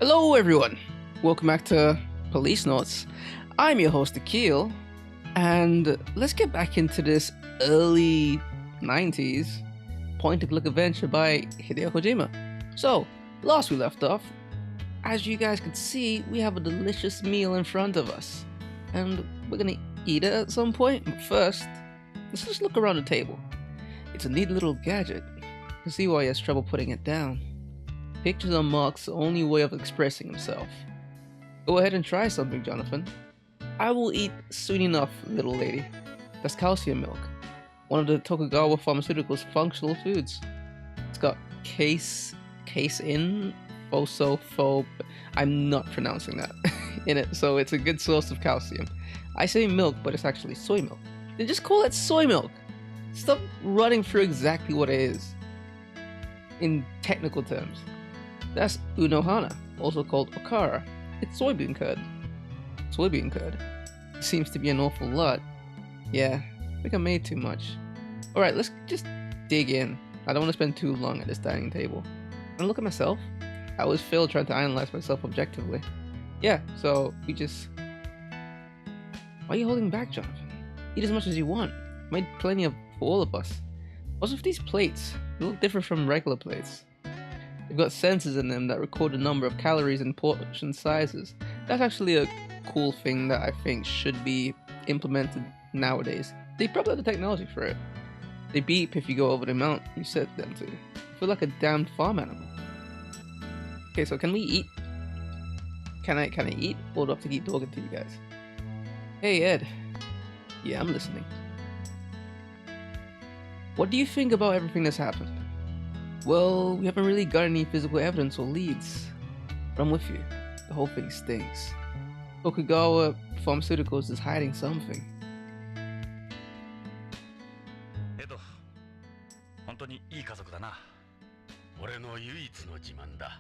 Hello everyone, welcome back to Policenauts. I'm your host Akil, and let's get back into this early 90s point-and-click adventure by Hideo Kojima. So, last we left off, as you guys can see, we have a delicious meal in front of us, and we're gonna eat it at some point. But first, let's just look around the table. It's a neat little gadget. You can see why he has trouble putting it down. Pictures are Mark's only way of expressing himself. Go ahead and try something, Jonathan. I will eat soon enough, little lady. That's calcium milk, one of the Tokugawa Pharmaceuticals' functional foods. It's got casein, phosophobe, I'm not pronouncing that, in it, so it's a good source of calcium. I say milk, but it's actually soy milk. Then just call it soy milk. Stop running through exactly what it is in technical terms. That's unohana, also called okara. It's soybean curd. Soybean curd. Seems to be an awful lot. Yeah, I think I made too much. Alright, let's just dig in. I don't want to spend too long at this dining table. And look at myself. I always fail trying to analyze myself objectively. Yeah, so we just... Why are you holding back, Jonathan? Eat as much as you want. Made plenty of for all of us. Also, with these plates, they look different from regular plates. They've got sensors in them that record the number of calories and portion sizes. That's actually a cool thing that I think should be implemented nowadays. They probably have the technology for it. They beep if you go over the amount you set them to. I feel like a damned farm animal. Okay, so can we eat? Can I eat? Or do I have to keep talking to you guys? Hey Ed. Yeah, I'm listening. What do you think about everything that's happened? Well, we haven't really got any physical evidence or leads. But I'm with you. The whole thing stinks. Tokugawa Pharmaceuticals is hiding something. エド、本当にいい家族だな。俺の唯一の自慢だ。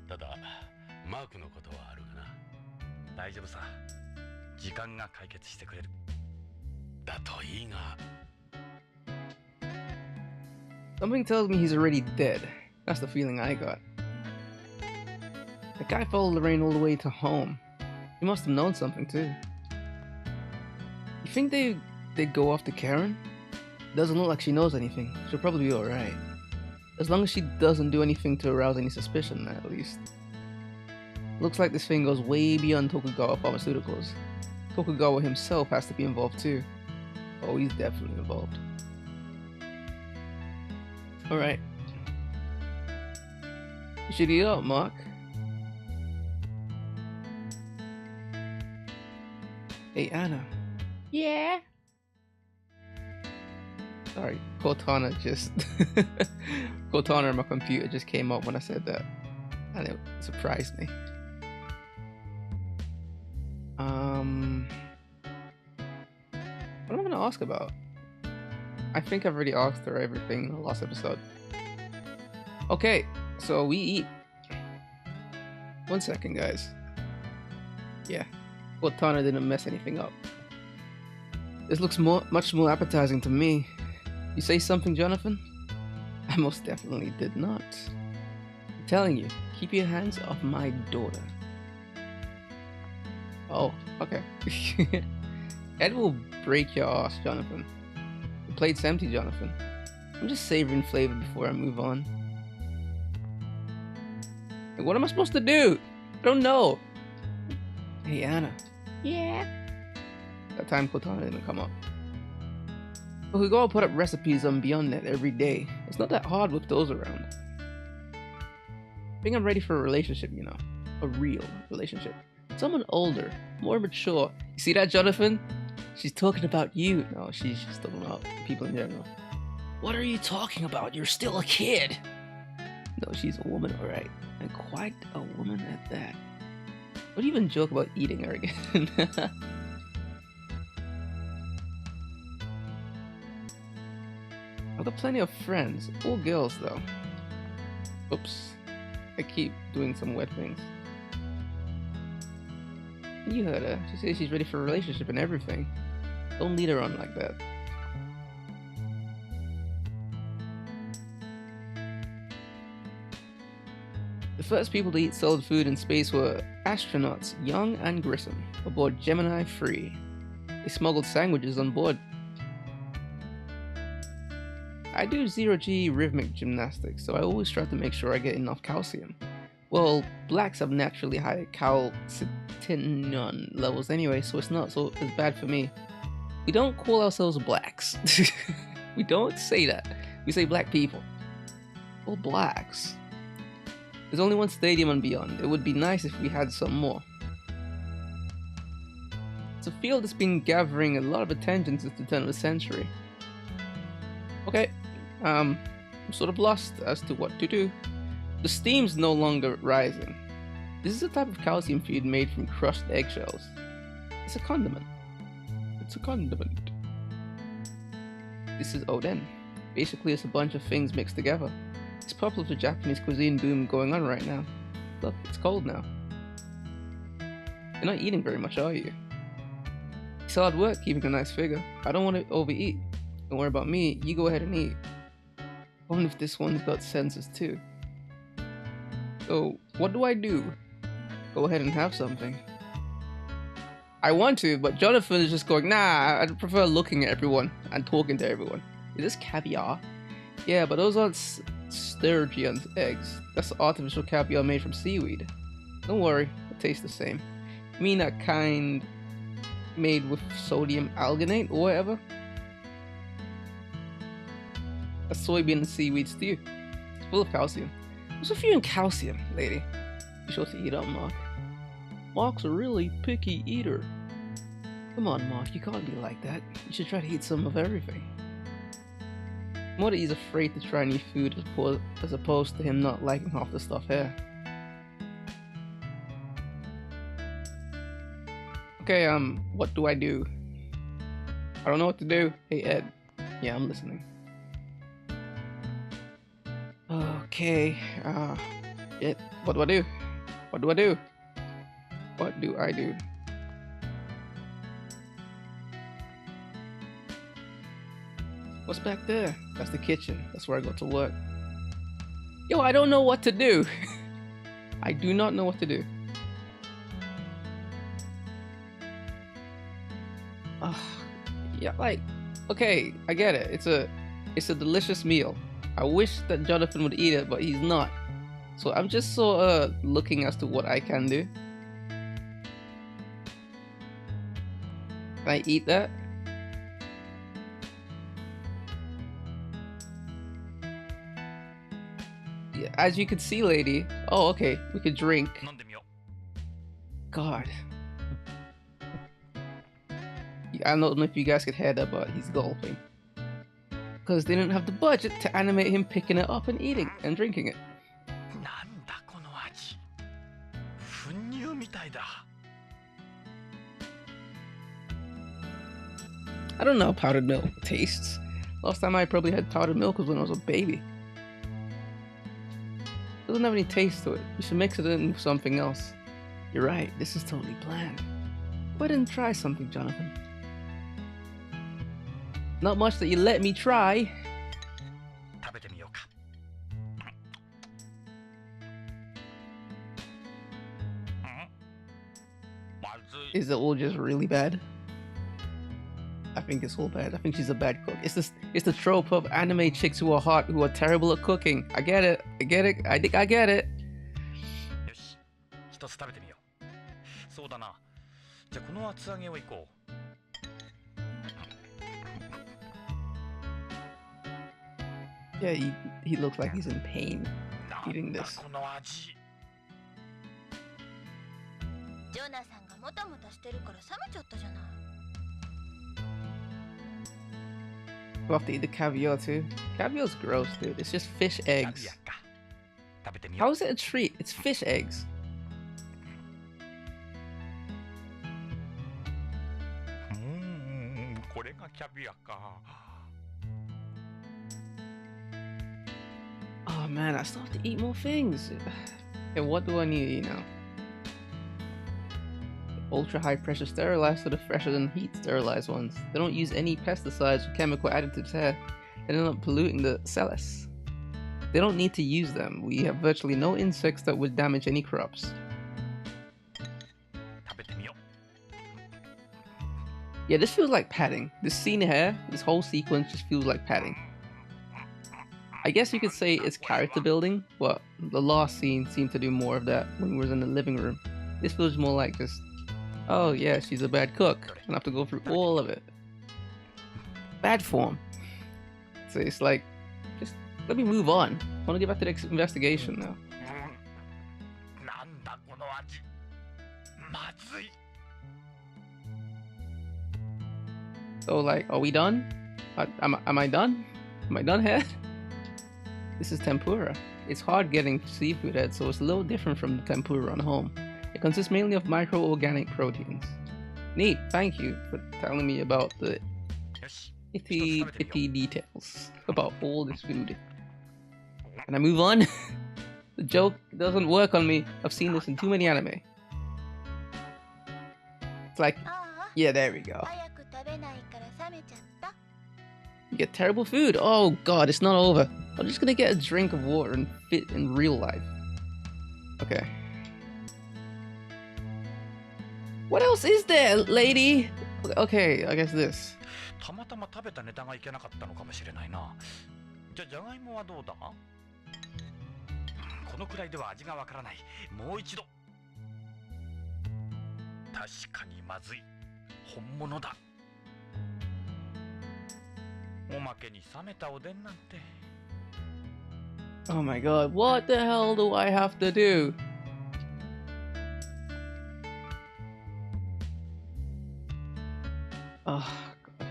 ただ、マークのことはあるがな。大丈夫さ。時間が解決してくれる。だといいが。 Something tells me he's already dead. That's the feeling I got. The guy followed Lorraine all the way to home. He must have known something too. You think they'd go after Karen? Doesn't look like she knows anything. She'll probably be alright. As long as she doesn't do anything to arouse any suspicion, at least. Looks like this thing goes way beyond Tokugawa Pharmaceuticals. Tokugawa himself has to be involved too. Oh, he's definitely involved. Alright. You should eat up, Mark. Hey, Anna. Yeah? Sorry, Cortana just... Cortana on my computer just came up when I said that. And it surprised me. What am I gonna ask about? I think I've already asked her everything in the last episode. Okay, so we eat. 1 second, guys. Yeah, Cortana didn't mess anything up. This looks much more appetizing to me. You say something, Jonathan? I most definitely did not. I'm telling you, keep your hands off my daughter. Oh, okay. Ed will break your ass, Jonathan. The plate's empty, Jonathan. I'm just savoring flavor before I move on. Hey, what am I supposed to do? I don't know. Hey, Anna. Yeah? That time Cortana didn't come up. But we go put up recipes on BeyondNet every day. It's not that hard with those around. I think I'm ready for a relationship, you know. A real relationship. Someone older, more mature. You see that, Jonathan? She's talking about you. No, she's just talking about people in general. What are you talking about? You're still a kid. No, she's a woman, alright. And quite a woman at that. What do you even joke about eating her again? I've got plenty of friends. All girls, though. Oops. I keep doing some weird things. You heard her. She says she's ready for a relationship and everything. Don't lead her on like that. The first people to eat solid food in space were astronauts, young and grissom, aboard Gemini 3. They smuggled sandwiches on board. I do zero-G rhythmic gymnastics, so I always try to make sure I get enough calcium. Well, blacks have naturally high calcitonin levels anyway, so it's not so as bad for me. We don't call ourselves blacks. We don't say that. We say black people. Or blacks. There's only one stadium and beyond. It would be nice if we had some more. It's a field that's been gathering a lot of attention since the turn of the century. Okay, I'm sort of lost as to what to do. The steam's no longer rising. This is a type of calcium feed made from crushed eggshells. It's a condiment. It's a condiment. This is oden. Basically, it's a bunch of things mixed together. It's popular for Japanese cuisine boom going on right now. Look, it's cold now. You're not eating very much, are you? It's hard work keeping a nice figure. I don't want to overeat. Don't worry about me, you go ahead and eat. I wonder if this one's got senses too. So, what do I do? Go ahead and have something. I want to, but Jonathan is just going, nah, I'd prefer looking at everyone and talking to everyone. Is this caviar? Yeah, but those aren't sturgeon eggs. That's artificial caviar made from seaweed. Don't worry, it tastes the same. You mean that kind made with sodium alginate or whatever? A soybean and seaweed stew. It's full of calcium. What's with you and calcium, lady? Be sure to eat up, Mark. Mark's a really picky eater. Come on, Mark, you can't be like that. You should try to eat some of everything. More that he's afraid to try new food as opposed to him not liking half the stuff here. Okay, what do I do? I don't know what to do. Hey, Ed. Yeah, I'm listening. Okay, what do I do? What do I do? What do I do? What's back there? That's the kitchen. That's where I go to work. Yo, I don't know what to do. I do not know what to do. Yeah, like, okay, I get it. It's a delicious meal. I wish that Jonathan would eat it, but he's not. So I'm just sort of looking as to what I can do. Can I eat that? Yeah, as you can see, lady. Oh, okay. We could drink. God. I don't know if you guys could hear that, but he's gulping. Because they didn't have the budget to animate him picking it up and eating and drinking it. I don't know how powdered milk tastes. Last time I probably had powdered milk was when I was a baby. It doesn't have any taste to it. You should mix it in with something else. You're right, this is totally bland. Go ahead and try something, Jonathan. Not much that you let me try. Is it all just really bad? I think it's all bad. I think she's a bad cook. It's the trope of anime chicks who are hot, who are terrible at cooking. I get it. I get it. I think I get it. Yeah, he looks like he's in pain eating this. We'll have to eat the caviar too. Caviar's gross, dude. It's just fish eggs. How is it a treat? It's fish eggs. Oh man, I still have to eat more things. Okay, what do I need to eat now? Ultra high pressure sterilized, so they're fresher than heat sterilized ones. They don't use any pesticides or chemical additives here. They end up polluting the cellus. They don't need to use them. We have virtually no insects that would damage any crops. Yeah, this feels like padding. This scene here, this whole sequence just feels like padding. I guess you could say it's character building, but the last scene seemed to do more of that when we was in the living room. This feels more like just, oh yeah, she's a bad cook, and I have to go through all of it. Bad form. So it's like, just let me move on. I want to get back to the investigation now. So like, are we done? Am I done? Am I done here? This is tempura. It's hard getting seafood head, so it's a little different from the tempura on home. It consists mainly of micro-organic proteins. Neat, thank you for telling me about the itty details about all this food. Can I move on? The joke doesn't work on me. I've seen this in too many anime. It's like, yeah, there we go. You get terrible food. Oh god, it's not over. I'm just gonna get a drink of water and fit in real life. Okay. What else is there, lady? Okay, I guess this. たまたま食べたネタがいけなかったのかもしれないな。じゃがいもはどうだ？このくらいでは味がわからない。もう一度。確かにまずい。本物だ。おまけに冷めたおでんなんて。Oh my god, what the hell do I have to do? Oh god.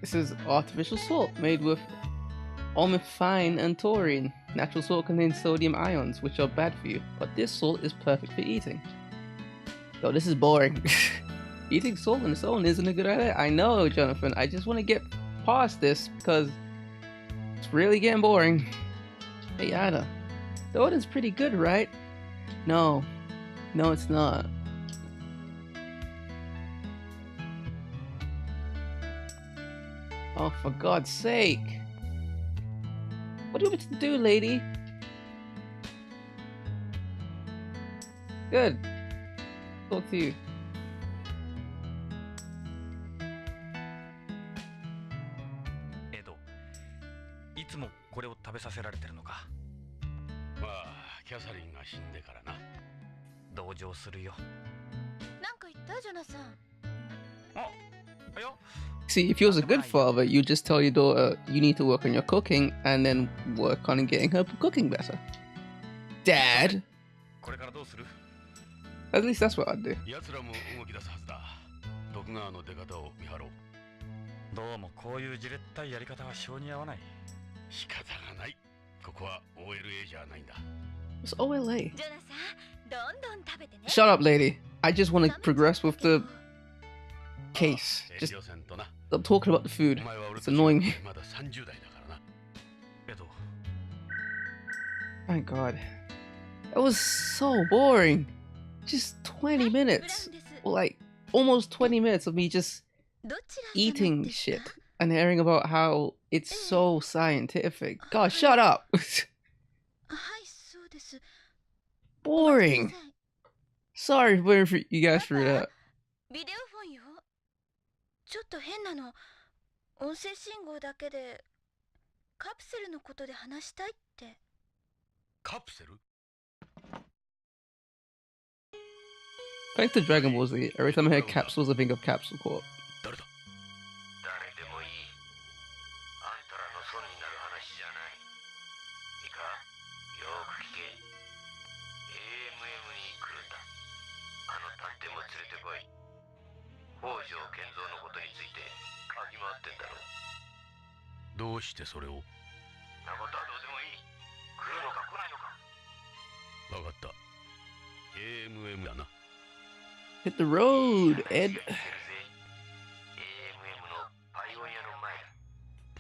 This is artificial salt made with omifine and taurine. Natural salt contains sodium ions, which are bad for you, but this salt is perfect for eating. Yo, this is boring. Eating salt on its own isn't a good idea. I know, Jonathan. I just want to get past this because it's really getting boring. Hey, Ada. The order's pretty good, right? No. No, it's not. Oh, for God's sake. What do you want me to do, lady? Good. Talk to you. Edo, いつもこれを食べさせられてるのか。まあ、キャサリンが死んでからな。同情するよ。なんか言ったジョナサン。あ、いや。See, if he was a good father, you just tell your daughter you need to work on your cooking and then work on getting her cooking better. Dad? At least that's what I'd do. どうもこういうじれったいやり方は性に合わない。仕方がない。ここは OLA じゃないんだ。What's OLA? Shut up, lady. I just want to progress with the case. Just stop talking about the food. It's annoying me. Thank God. That was so boring. Just 20 minutes. Or like almost 20 minutes of me just eating shit and hearing about how it's so scientific. God, shut up. Boring. Sorry for you guys for that. ちょっと変なの。音声信号だけでカプセルのことで話したいって。カプセル? Thanks to Dragon Ball Z, every time I hear capsules, I think of Capsule Corp. 誰だ? 誰でもいい。あんたらの損になる話じゃない。いいか、よく聞け。AMM に来るんだ。あの探偵も連れてこい。北条健三のことについて嗅ぎ回ってんだろう。どうしてそれを？なことはどうでもいい。来るのか来ないのか。わかった。AMM だな。Hit the road, Ed.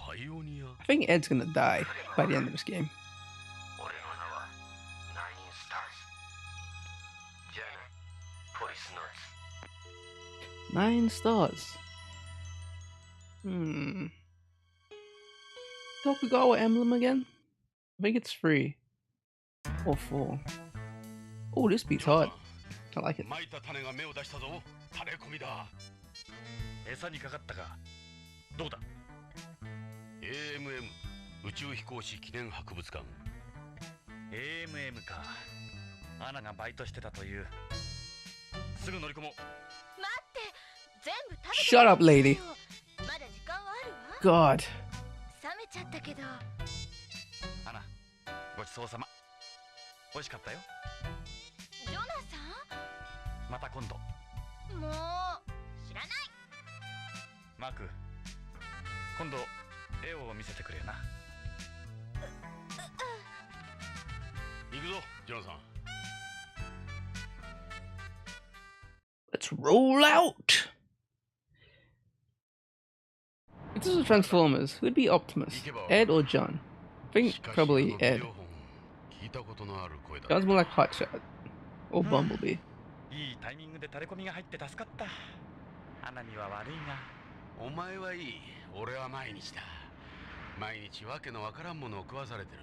I think Ed's gonna die by the end of this game. 9 stars. Tokugawa emblem again? I think it's 3 or 4. Oh, this beat's hard. I like it. まいた種が芽を出したぞ。タレコミだ。餌にかかったか。どうだ。AMM 宇宙飛行士記念博物館。AMM か。アナがバイトしてたという。すぐ乗り込もう。待って全部食べて Shut up, lady. まだ時間はあるわ God. 冷めちゃったけどアナごちそうさま。美味しかったよ。ジョナサまた今度。ンもう知らないマーク今度絵を見せてくれよな。行くぞジョナサン。 Let's roll out! If this was Transformers, who'd be Optimus? Ed or John? I think probably Ed. John's more like Hotshot. Or Bumblebee. いいタイミングでタレコミが入って助かった。アナには悪いが。お前はいい。俺は毎日だ。毎日わけのわからんものを食わされてる。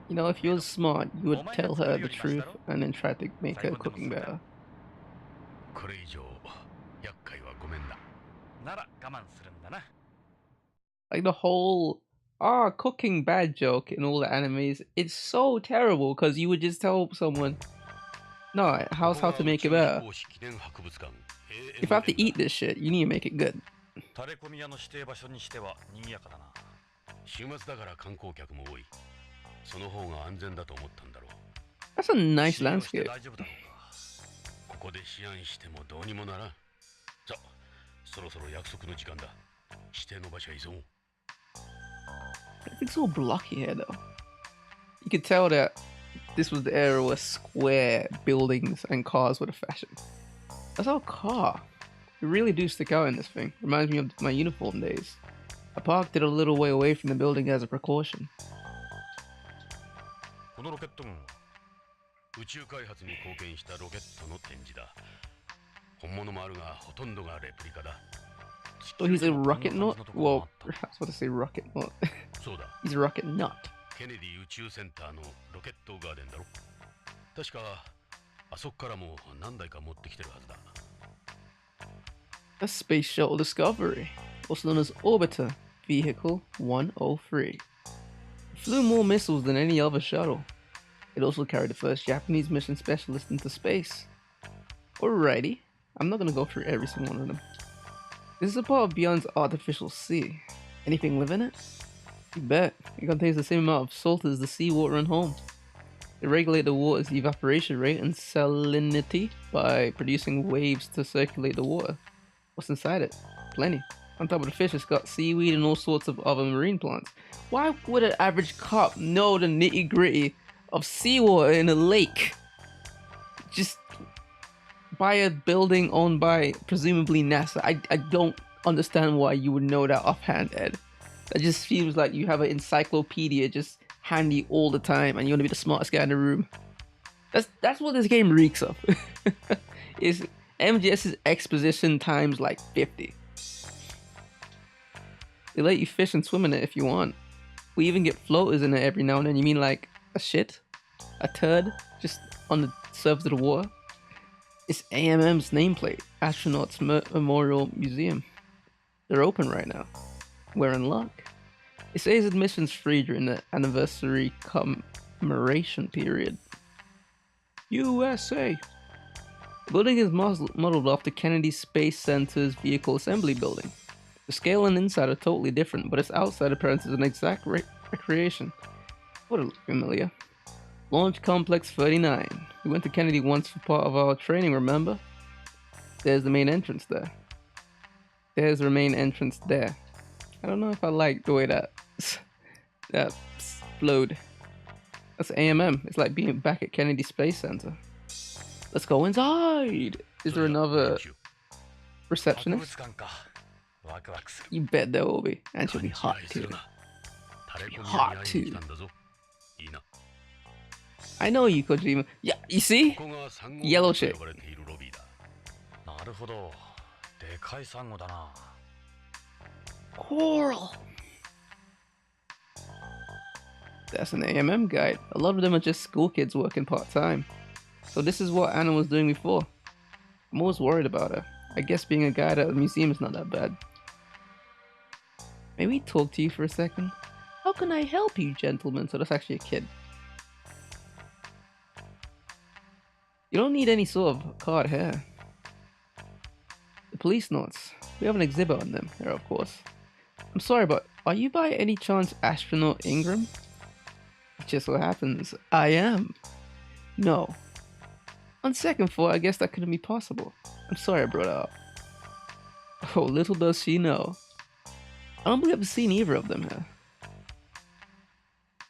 You know, if you were smart, you would tell her the truth and then try to make her cooking better. これ以上厄介はごめんだ。なら我慢するんだな。 Like the whole cooking bad joke in all the animes, it's so terrible because you would just tell someone, no, how's how to make it better? If I have to eat this shit, you need to make it good. タレコミ屋の指定場所にしては賑やかだな。週末だから観光客も多い。その方が安全だと思ったんだろう。 That's a nice landscape. 大丈夫だろうか。ここで思案してもどうにもならん。さあ、そろそろ約束の時間だ。指定の場所へ急ごう。 It's all blocky here though. You could tell that this was the era where square buildings and cars were the fashion. That's our car. You really do stick out in this thing. Reminds me of my uniform days. I parked it a little way away from the building as a precaution. このロケット軍は宇宙開発に貢献したロケットの展示だ。本物もあるがほとんどがレプリカだ。 Oh, he's a rocket nut? Well, I was about to say rocket nut. そうだ。 He's a rocket nut. ケネディ宇宙センターのロケットガーデンだろ。確かあそこからも何台か持ってきてるはずだ。 A space shuttle Discovery, also known as Orbiter Vehicle 103. It flew more missiles than any other shuttle. It also carried the first Japanese mission specialist into space. Alrighty, I'm not gonna go through every single one of them. This is a part of Beyond's artificial sea. Anything live in it? You bet. It contains the same amount of salt as the seawater in home. They regulate the water's evaporation rate and salinity by producing waves to circulate the water. What's inside it? Plenty. On top of the fish, it's got seaweed and all sorts of other marine plants. Why would an average cop know the nitty gritty of seawater in a lake? Just by a building owned by presumably NASA. I don't understand why you would know that offhand, Ed. It just feels like you have an encyclopedia just handy all the time and you want to be the smartest guy in the room. That's what this game reeks of. Is MGS's exposition times like 50. They let you fish and swim in it if you want. We even get floaters in it every now and then. You mean like a shit? A turd? Just on the surface of the water? It's AMM's nameplate, Astronauts Memorial Museum. They're open right now. We're in luck. It says admission's free during the anniversary commemoration period. USA! The building is modeled after Kennedy Space Center's Vehicle Assembly Building. The scale and inside are totally different, but its outside appearance is an exact recreation. Would it look familiar? Launch Complex 39. We went to Kennedy once for part of our training, remember? There's the main entrance there. There's the main entrance there. I don't know if I like the way that flowed. That's AMM. It's like being back at Kennedy Space Center. Let's go inside. Is there another receptionist? You bet there will be. And she'll be hot too. She'll be hot too. I know you, Kojima. Yeah, you see? Yellow shit. Coral. That's an AMM guide. A lot of them are just school kids working part-time. So this is what Anna was doing before. I'm always worried about her. I guess being a guide at a museum is not that bad. May we talk to you for a second? How can I help you, gentlemen? So that's actually a kid. You don't need any sort of card here. The Policenauts. We have an exhibit on them here, of course. I'm sorry, but are you by any chance Astronaut Ingram? It just so happens I am. No. On second thought, I guess that couldn't be possible. I'm sorry I brought it up. Oh, little does she know. I don't believe I've seen either of them here.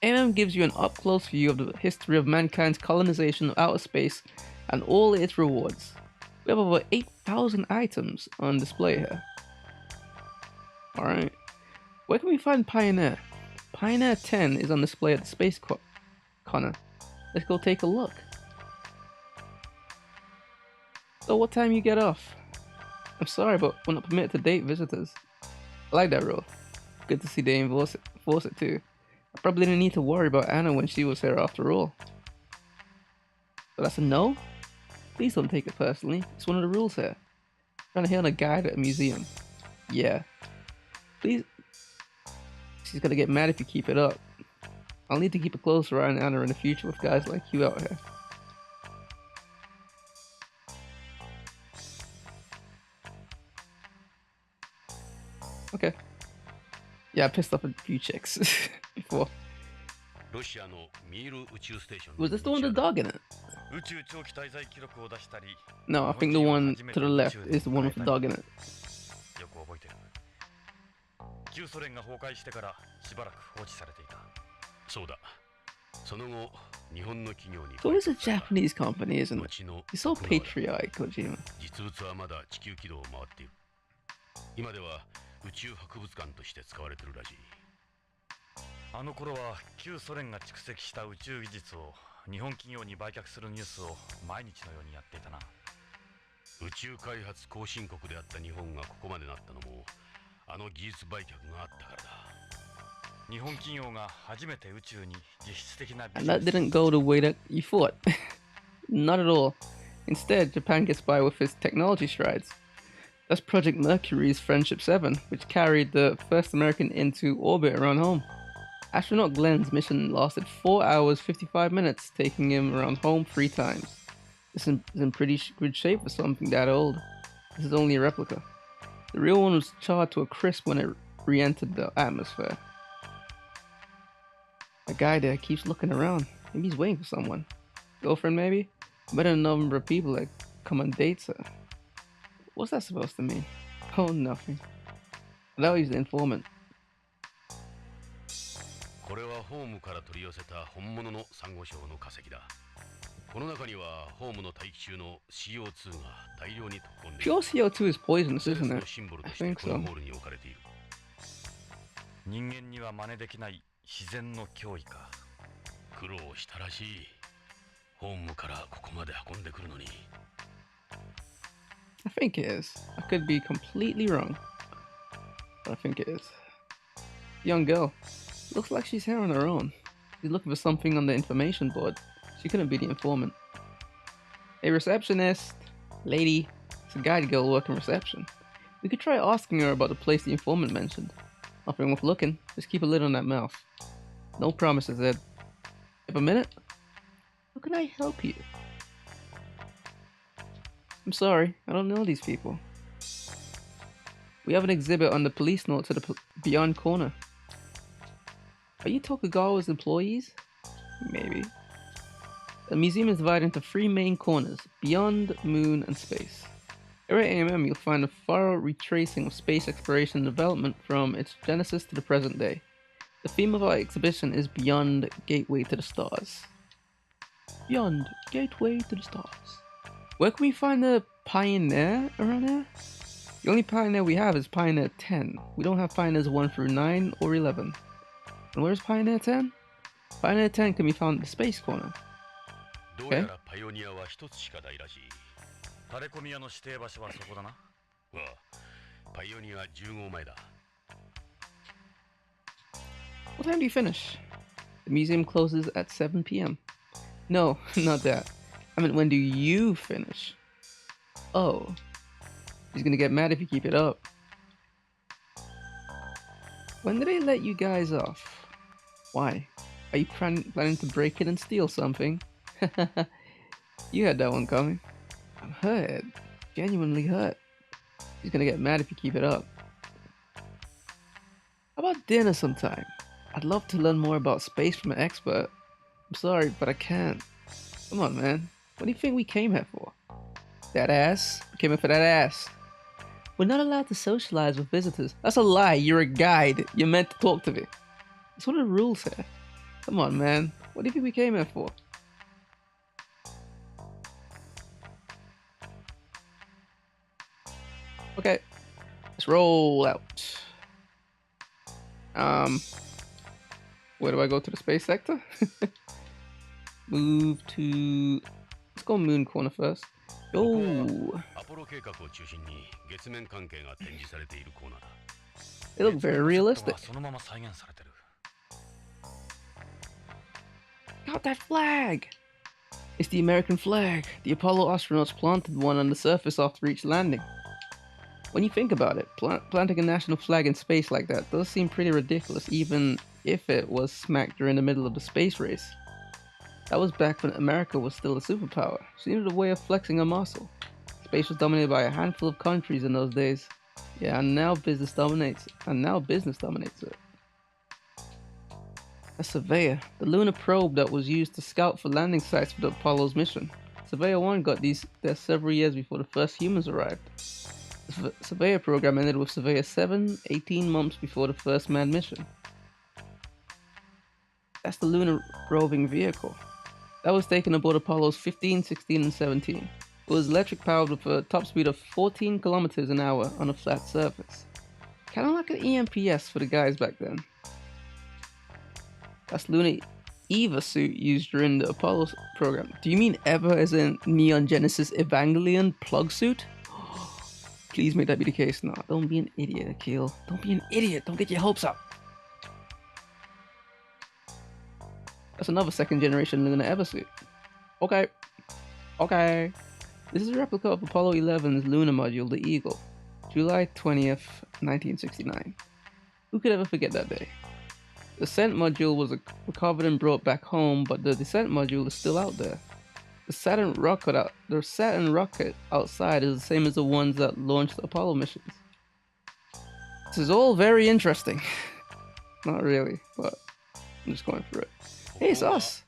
AMM gives you an up-close view of the history of mankind's colonization of outer space and all its rewards. We have over 8,000 items on display here. Alright. Where can we find Pioneer? Pioneer 10 is on display at the Space Corner. Let's go take a look. So what time you get off? I'm sorry, but we're not permitted to date visitors. I like that rule. Good to see they enforce it too. I probably didn't need to worry about Anna when she was here after all. So that's a no? Please don't take it personally. It's one of the rules here. I'm trying to hail a guide at a museum. Yeah. Please. She's gonna get mad if you keep it up. I'll need to keep a closer eye on Anna in the future with guys like you out here. Okay. Yeah, I pissed off a few chicks before. Was this the one with the dog in it? No, I think the one to the left is the one with the dog in it. So it's a Japanese company, isn't it? It's so patriotic, Kojima. 今では宇宙博物館として使われてるらしい。あの頃は旧ソ連が蓄積した宇宙技術を日本企業に売却するニュースを毎日のようにやっていたな。宇宙開発後進国であった日本がここまでなったのもあの技術売却があったからだ。日本企業が初めて宇宙に実質的なビジネス。And that didn't go the way that you thought. Not at all. Instead, Japan gets by with its technology strides. That's Project Mercury's Friendship 7, which carried the first American into orbit around home. Astronaut Glenn's mission lasted 4 hours 55 minutes, taking him around home 3 times. This is in pretty good shape for something that old. This is only a replica. The real one was charred to a crisp when it re-entered the atmosphere. A guy there keeps looking around. Maybe he's waiting for someone. Girlfriend maybe? Better than a number of people that come on dates her. What's that supposed to mean? Oh, nothing. That was the informant. これはホームから取り寄せた本物のサンゴ礁の化石だ。この中にはホームの大気中の CO2 が大量に溶け込んでいる。Pure CO2 is poisonous, isn't it? シンボルと I して think この so. ホールに置かれている。人間には真似できない自然の脅威か。苦労したらしい。ホームからここまで運んでくるのに。I think it is. I could be completely wrong. But I think it is. Young girl. Looks like she's here on her own. She's looking for something on the information board. She couldn't be the informant. A receptionist. Lady. It's a guide girl working reception. We could try asking her about the place the informant mentioned. Nothing worth looking. Just keep a lid on that mouth. No promises, Ed. Have a minute? How can I help you? I'm sorry, I don't know these people. We have an exhibit on the Policenauts at the Beyond Corner. Are you Tokugawa's employees? Maybe. The museum is divided into 3 main corners, Beyond, Moon, and Space. Here at AMM you'll find a thorough retracing of space exploration and development from its genesis to the present day. The theme of our exhibition is Beyond, Gateway to the Stars. Beyond, Gateway to the Stars. Where can we find the Pioneer around here? The only Pioneer we have is Pioneer 10. We don't have Pioneers 1 through 9 or 11. And where's Pioneer 10? Pioneer 10 can be found at the Space Corner. Okay. What time do you finish? The museum closes at 7 p.m. No, not that. I mean, when do you finish? Oh, he's gonna get mad if you keep it up. When did they let you guys off? Why? Are you planning to break in and steal something? You had that one coming. I'm hurt. Genuinely hurt. He's gonna get mad if you keep it up. How about dinner sometime? I'd love to learn more about space from an expert. I'm sorry, but I can't. Come on, man. What do you think we came here for? That ass? We came here for that ass. We're not allowed to socialize with visitors. That's a lie. You're a guide. You're meant to talk to me. That's what the rules here. Come on, man. What do you think we came here for? Okay. Let's roll out. Where do I go to the space sector? Move to... Let's go Moon Corner first. Yo! They look very realistic. Got that flag! It's the American flag. The Apollo astronauts planted one on the surface after each landing. When you think about it, planting a national flag in space like that does seem pretty ridiculous, even if it was smack during the middle of the space race. That was back when America was still a superpower. She needed a way of flexing her muscle. Space was dominated by a handful of countries in those days. Yeah, and now business dominates it. A Surveyor, the lunar probe that was used to scout for landing sites for the Apollo's mission. Surveyor 1 got there several years before the first humans arrived. The Surveyor program ended with Surveyor 7, 18 months before the first manned mission. That's the lunar roving vehicle. That was taken aboard Apollos 15, 16, and 17. It was electric powered with a top speed of 14 kilometers an hour on a flat surface. Kinda like an EMPS for the guys back then. That's Lunar EVA suit used during the Apollo program. Do you mean EVA as in Neon Genesis Evangelion plug suit? Please make that be the case. No, don't be an idiot, Akil. Don't be an idiot. Don't get your hopes up. That's another second generation Lunar EVA suit. Okay. This is a replica of Apollo 11's lunar module, the Eagle. July 20th, 1969. Who could ever forget that day? The ascent module was recovered and brought back home, but the descent module is still out there. The Saturn rocket outside is the same as the ones that launched the Apollo missions. This is all very interesting. Not really, but I'm just going through it. Hey, it's us!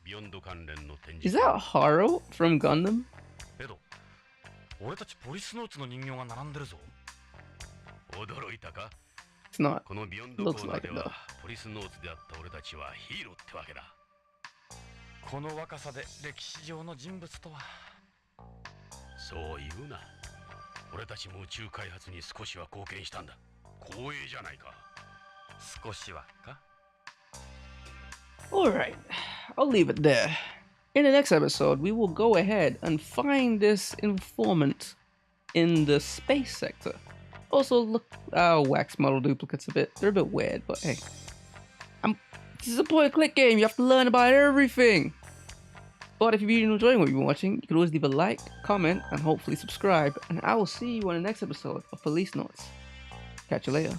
Is that Haro from Gundam? It's not. Looks like it though. この若さで歴史上の人物とは。そう言うな。俺たちも宇宙開発に少しは貢献したんだ。光栄じゃないか。少しはか? Alright, I'll leave it there. In the next episode, we will go ahead and find this informant in the space sector. Also, look, wax model duplicates a bit. They're a bit weird, but hey. This is a point-and-click game. You have to learn about everything. But if you've been enjoying what you've been watching, you can always leave a like, comment, and hopefully subscribe. And I will see you on the next episode of Policenauts. Catch you later.